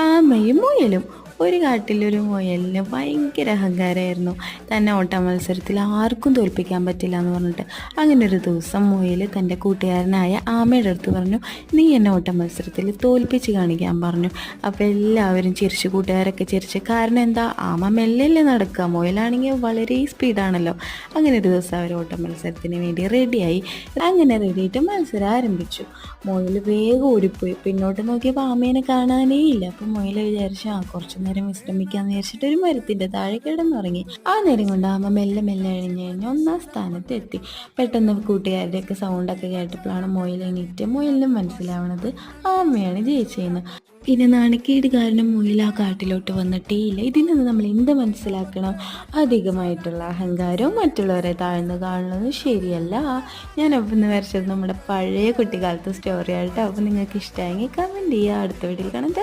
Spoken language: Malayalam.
ആമയും മുയലും. ഒരു കാട്ടിലൊരു മുയലിന് ഭയങ്കര അഹങ്കാരമായിരുന്നു. തന്നെ ഓട്ട മത്സരത്തിൽ ആർക്കും തോൽപ്പിക്കാൻ പറ്റില്ല എന്ന് പറഞ്ഞിട്ട്. അങ്ങനെ ഒരു ദിവസം മുയൽ തൻ്റെ കൂട്ടുകാരനായ ആമയുടെ അടുത്ത് പറഞ്ഞു, നീ എന്നെ ഓട്ട മത്സരത്തിൽ തോൽപ്പിച്ച് കാണിക്കാൻ പറഞ്ഞു. അപ്പോൾ എല്ലാവരും ചിരിച്ചു, കൂട്ടുകാരൊക്കെ ചിരിച്ചു. കാരണം എന്താ, ആമ മെല്ലല്ലേ നടക്കുക, മുയലാണെങ്കിൽ വളരെ സ്പീഡാണല്ലോ. അങ്ങനെ ഒരു ദിവസം അവർ ഓട്ട മത്സരത്തിന് വേണ്ടി റെഡിയായി. അങ്ങനെ റെഡിയായിട്ട് മത്സരം ആരംഭിച്ചു. മുയൽ വേഗം ഓടിപ്പോയി. പിന്നോട്ട് നോക്കിയപ്പോൾ ആമേനെ കാണാനേ ഇല്ല. അപ്പം മുയൽ വിചാരിച്ചു, കുറച്ചു നേരം വിശ്രമിക്കാന്ന് വിചാരിച്ചിട്ട് ഒരു മരത്തിൻ്റെ താഴെ കിടന്നുറങ്ങി. ആ നേരം കൊണ്ട് ആമ മെല്ലെ മെല്ലെ കഴിഞ്ഞ് ഒന്നാം സ്ഥാനത്ത് എത്തി. പെട്ടെന്ന് കൂട്ടുകാരുടെയൊക്കെ സൗണ്ടൊക്കെ കേട്ടപ്പോഴാണ് മുയൽ എണീറ്റ്. മുയലിനും മനസ്സിലാവണത് ആമയാണ് ജയിച്ചതെന്ന്. പിന്നെ നാണക്കേട് കാരണം മുയൽ ആ കാട്ടിലോട്ട് വന്നിട്ടേയില്ല. ഇതിൽ നിന്ന് നമ്മൾ എന്ത് മനസ്സിലാക്കണം? അധികമായിട്ടുള്ള അഹങ്കാരവും മറ്റുള്ളവരെ താഴ്ന്നു കാണുന്നത് ശരിയല്ല. ഞാൻ അപ്പം ഇന്ന് വരച്ചത് നമ്മുടെ പഴയ കുട്ടിക്കാലത്തെ സ്റ്റോറി ആയിട്ട്. അപ്പോൾ നിങ്ങൾക്ക് ഇഷ്ടമായെങ്കിൽ കമൻറ്റ് ചെയ്യുക. അടുത്ത വീഡിയോയിൽ കാണാം.